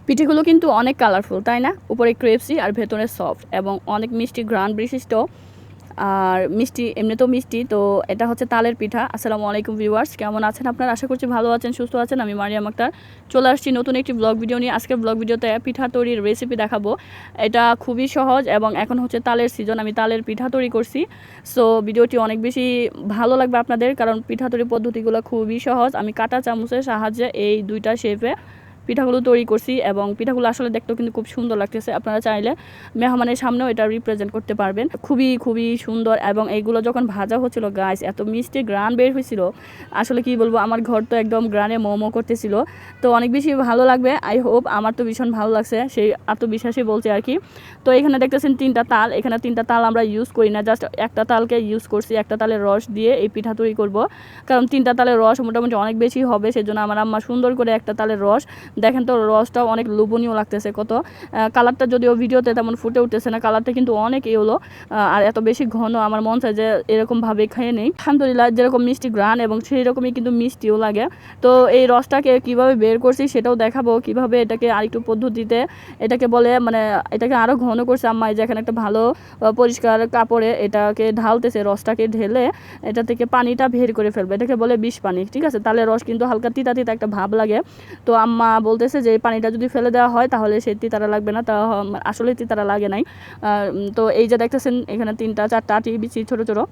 পিঠেগুলো কিন্তু অনেক কালারফুল, তাই না? উপরে ক্রিস্পি আর ভেতরে সফট এবং অনেক মিষ্টি ঘ্রাণ বিশিষ্ট। আর মিষ্টি, এমনিতেও মিষ্টি। তো এটা হচ্ছে তালের পিঠা। আসসালামু আলাইকুম ভিউয়ার্স, কেমন আছেন আপনারা? আশা করছি ভালো আছেন, সুস্থ আছেন। আমি মারিয়াম আক্তার চলে আসছি নতুন একটি ব্লগ ভিডিও নিয়ে। আজকের ব্লগ ভিডিওতে পিঠা তৈরির রেসিপি দেখাবো। এটা খুবই সহজ এবং এখন হচ্ছে তালের সিজন, আমি তালের পিঠা তৈরি করছি। সো ভিডিওটি অনেক বেশি ভালো লাগবে আপনাদের, কারণ পিঠা তৈরির পদ্ধতিগুলো খুবই সহজ। আমি কাঁটা চামচের সাহায্যে এই দুইটা শেপে পিঠাগুলো তৈরি করছি এবং পিঠাগুলো আসলে দেখতেও কিন্তু খুব সুন্দর লাগতেছে। আপনারা চাইলে মেহমানের সামনেও এটা রিপ্রেজেন্ট করতে পারবেন। খুবই খুবই সুন্দর। এবং এইগুলো যখন ভাজা হচ্ছিল গাইস, এত মিষ্টি গ্রান বের হয়েছিল, আসলে কি বলবো, আমার ঘর তো একদম গ্রানে মোমো করতেছিল। তো অনেক বেশি ভালো লাগবে, আই হোপ। আমার তো ভীষণ ভালো লাগছে, সেই আত্মবিশ্বাসই বলছে আর কি। তো এখানে দেখতেছেন তিনটা তাল। এখানে তিনটা তাল আমরা ইউজ করি না, জাস্ট একটা তালকে ইউজ করছি। একটা তালের রস দিয়ে এই পিঠা তৈরি করব, কারণ তিনটা তালের রস মোটামুটি অনেক বেশি হবে, সেজন্য আমার আম্মা সুন্দর করে একটা তালের রস। দেখেন তো রসটাও অনেক লোভনীয় লাগতেছে কত। কালারটা যদিও ভিডিওতে তেমন ফুটে উঠতেছে না, কালারটা কিন্তু অনেক এলো। আর এত বেশি ঘন, আমার মন চায় যে এরকমভাবে খেয়ে নেই। আলহামদুলিল্লাহ, যেরকম মিষ্টি গ্রান এবং সেই রকমই কিন্তু মিষ্টিও লাগে। তো এই রসটাকে কিভাবে বের করছি সেটাও দেখাবো, কিভাবে এটাকে আরেকটু পদ্ধতিতে এটাকে বলে, মানে এটাকে আরও ঘন করছে আম্মা। যে এখানে একটা ভালো পরিষ্কার কাপড়ে এটাকে ঢালতেছে, রসটাকে ঢেলে এটা থেকে পানিটা বের করে ফেলবে। এটাকে বলে বিষ পানি, ঠিক আছে? তাহলে রস কিন্তু হালকা তিতা তিতা একটা ভাব লাগে। তো আম্মা বলতেছে যে এই পানিটা যদি ফেলে দেওয়া হয় তাহলে সে তিতারা লাগবে না। তা আসলে তিতারা লাগে নাই। তো এই যে দেখতেছেন এখানে 3-4টা আটি বিচি ছোটো ছোটো।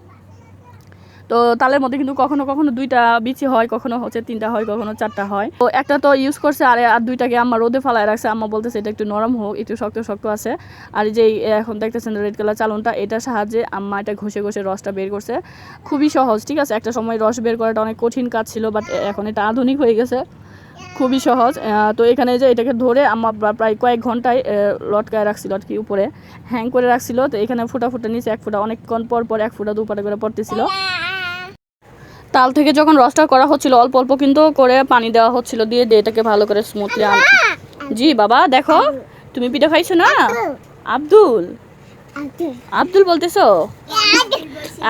তো তালের মধ্যে কিন্তু কখনো কখনো 2টা বিচি হয়, কখনো হচ্ছে 3টা হয়, কখনো 4টা হয়। তো একটা তো ইউজ করছে, আর 2টাকে আম্মা রোদে ফালায় রাখছে। আম্মা বলতেছে এটা একটু নরম হোক, একটু শক্ত শক্ত আছে। আর যে এখন দেখতেছেন রেড কালার চালনটা, এটার সাহায্যে আম্মা এটা ঘষে ঘষে রসটা বের করছে। খুবই সহজ, ঠিক আছে? একটা সময় রস বের করাটা অনেক কঠিন কাজ ছিল, বাট এখন এটা আধুনিক হয়ে গেছে, খুবই সহজ। তো এখানে যে এটাকে ধরে আম্মা প্রায় কয়েক ঘন্টায় লটকায় রাখছিল আর কি, উপরে হ্যাং করে রাখছিল। তো এখানে ফুটা ফুটা নিচে 1 ফুটা, অনেকক্ষণ পর পর 1 ফুটা 2 ফুটা করে পড়তেছিল। তাল থেকে যখন রসটা করা হচ্ছিল অল্প অল্প কিন্তু করে পানি দেওয়া হচ্ছিল, দিয়ে এটাকে ভালো করে স্মুথলি জি বাবা, দেখো তুমি পিঠা খাইছো না? আব্দুল আব্দুল বলতেছো?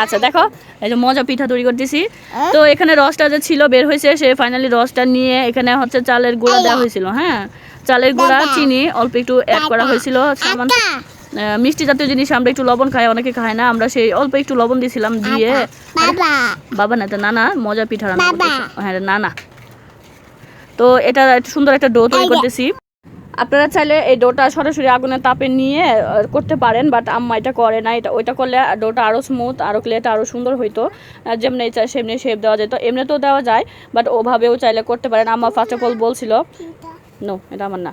আচ্ছা দেখো, এই যে মজা পিঠা তৈরি করতেছি। তো এখানে রসটা যে ছিল বের হয়েছে, সে ফাইনালি রসটা নিয়ে এখানে হচ্ছে চালের গুঁড়া দেওয়া হয়েছিল। হ্যাঁ, চালের গুঁড়া, চিনি অল্প একটু অ্যাড করা হয়েছিল, সামান মিষ্টি জাতীয় জিনিস আমরা একটু লবণ খাই, অনেকে খায় না, আমরা সেই অল্প একটু লবণ দিয়েছিলাম। দিয়ে বাবা না, তো নানা মজা পিঠা রান্না করতেছে। হ্যাঁ নানা। তো এটা সুন্দর একটা ডো তৈরি করতেছি। আপনারা চাইলে এই ডোটা সরাসরি আগুনের তাপে নিয়ে করতে পারেন, বাট আম্মা এটা করে না। এটা ওইটা করলে ডোটা আরও স্মুথ, আরও ক্লেটা আরও সুন্দর হইতো। যেমনি চাই সেমনি শেপ দেওয়া যেত, এমনিতেও দেওয়া যায়, বাট ওভাবেও চাইলে করতে পারেন। আম্মা ফার্স্ট অফ অল বলছিল, নো এটা আমার না,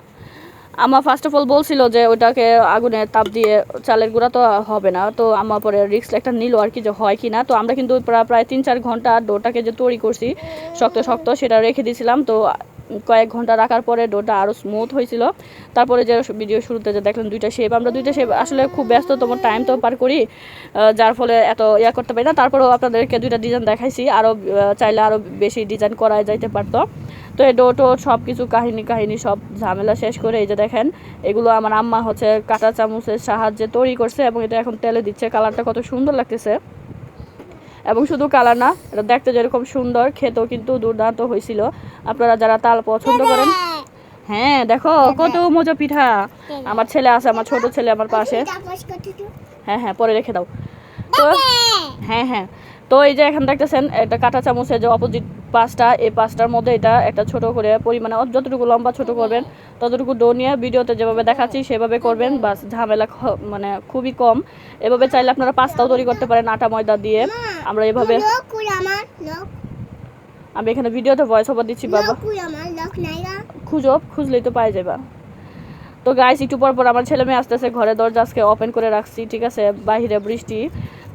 আম্মা ফার্স্ট অফ অল বলছিল যে ওটাকে আগুনের তাপ দিয়ে চালের গুঁড়া তো হবে না। তো আম্মা পরে রিস্ক একটা নিল আর কি, যে হয় কি না। তো আমরা কিন্তু প্রায় 3-4 ঘন্টা ডোটাকে যে তৈরি করছি শক্ত শক্ত, সেটা রেখে দিয়েছিলাম। তো কয়েক ঘন্টা রাখার পরে ডোটা আরও স্মুথ হয়েছিল। তারপরে যে ভিডিও শুরুতে যে দেখলেন 2টা শেপ, আমরা 2টা শেপ আসলে খুব ব্যস্ত, তোমার টাইম তো পার করি, যার ফলে এত করতে পারি না। তারপরেও আপনাদেরকে 2টা ডিজাইন দেখাইছি, আরও চাইলে আরও বেশি ডিজাইন করা যাইতে পারতো। তো এই ডোটো সব কিছু কাহিনী সব ঝামেলা শেষ করে এই যে দেখেন, এগুলো আমার আম্মা হচ্ছে কাঁটা চামচের সাহায্যে তৈরি করছে এবং এটা এখন তেলে দিচ্ছে। কালারটা কত সুন্দর লাগতেছে, এবং শুধু কালার না, এটা দেখতে যেরকম সুন্দর, খেতেও কিন্তু দুর্দান্ত হয়েছিল। আপনারা যারা তাল পছন্দ করেন, হ্যাঁ দেখো কত মজা পিঠা। আমার ছেলে আছে, আমার ছোট ছেলে আমার পাশে। হ্যাঁ হ্যাঁ, পরে রেখে দাও। তো হ্যাঁ হ্যাঁ, তো এই যে এখন দেখতেছেন একটা কাঁটা চামচের যে অপোজিট পাঁচটা, এই পাঁচটার মধ্যে এটা একটা ছোট করে পরিমাণে, যতটুকু লম্বা ছোট করবেন ততটুকু ডো নিয়ে ভিডিওতে যেভাবে দেখাচ্ছি সেভাবে করবেন, বাস ঝামেলা মানে খুবই কম। এভাবে চাইলে আপনারা পাস্তাও তৈরি করতে পারেন আটা ময়দা দিয়ে। আমরা এভাবে, আমি এখানে ভিডিওতে ভয়েস ওভার দিচ্ছি বাবা, খুঁজলেই তো পাই যাবা। তো গাইস, একটু পর পর আমার ছেলে মেয়ে আসতেছে, ঘরে দরজা আজকে ওপেন করে রাখছি, ঠিক আছে? বাইরে বৃষ্টি।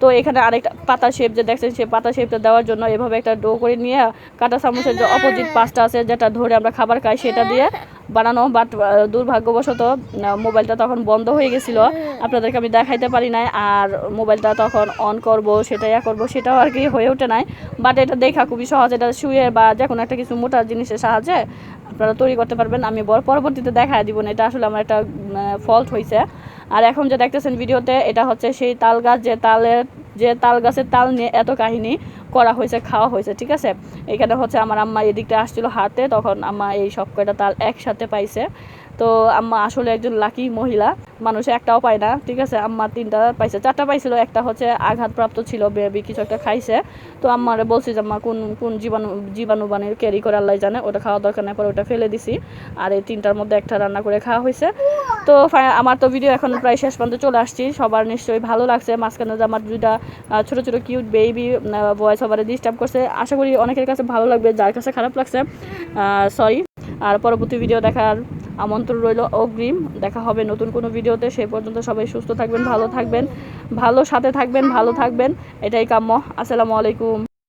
তো এখানে আরেকটা পাতা শেপ যে দেখছেন, সেই পাতা শেপটা দেওয়ার জন্য এভাবে একটা ডো করে নিয়ে কাঁটা চামচের যে অপোজিট পাশটা আছে, যেটা ধরে আমরা খাবার খাই, সেটা দিয়ে বানানো। বাট দুর্ভাগ্যবশত মোবাইলটা তখন বন্ধ হয়ে গেছিলো, আপনাদেরকে আমি দেখাইতে পারি নাই। আর মোবাইলটা তখন অন করব, সেটা করবো, সেটাও আর কি হয়ে ওঠে নাই। বাট এটা দেখা খুবই সহজ, এটা শুয়ে বা যে কোনো একটা কিছু মোটা জিনিসের সাহায্যে আপনারা তৈরি করতে পারবেন। আমি পরবর্তীতে দেখায় দিব না, এটা আসলে আমার একটা ফল্ট হয়েছে। আর এখন যে দেখতেছেন ভিডিওতে, এটা হচ্ছে সেই তাল গাছ, যে তাল গাছের তাল নিয়ে এত কাহিনী করা হয়েছে, খাওয়া হয়েছে, ঠিক আছে? এখানে হচ্ছে আমার আম্মা এদিকটা আসছিল হাতে, তখন আম্মা এই সব কয়টা তাল একসাথে পাইছে। তো আম্মা আসলে একজন লাকি মহিলা, মানুষে একটাও পায় না, ঠিক আছে। আম্মা 3টা পাইছে, 4টা পাইছিল, একটা হচ্ছে আঘাতপ্রাপ্ত ছিল, বেবি কিছু একটা খাইছে। তো আম্মারে বলছি যে আম্মা কোন কোন জীবাণু বানিয়ে ক্যারি করে আল্লাহ জানে, ওটা খাওয়া দরকার নেই, পরে ওটা ফেলে দিছি। আর এই 3টার মধ্যে একটা রান্না করে খাওয়া হয়েছে। তো আমার তো ভিডিও এখন প্রায় শেষ পর্যন্ত চলে আসছি, সবার নিশ্চয়ই ভালো লাগছে। মাঝখানে যে আমার 2টা ছোটো ছোটো কিউট বেবি ভয়েস ওভারে ডিস্টার্ব করছে, আশা করি অনেকের কাছে ভালো লাগবে, যার কাছে খারাপ লাগছে সরি। আর পরবর্তী ভিডিও দেখার আমন্ত্রণ রইল অগ্রিম। দেখা হবে নতুন কোনো ভিডিওতে, সেই পর্যন্ত সবাই সুস্থ থাকবেন, ভালো থাকবেন, ভালো সাথে থাকবেন, ভালো থাকবেন, এটাই কাম্য। আসসালামু আলাইকুম।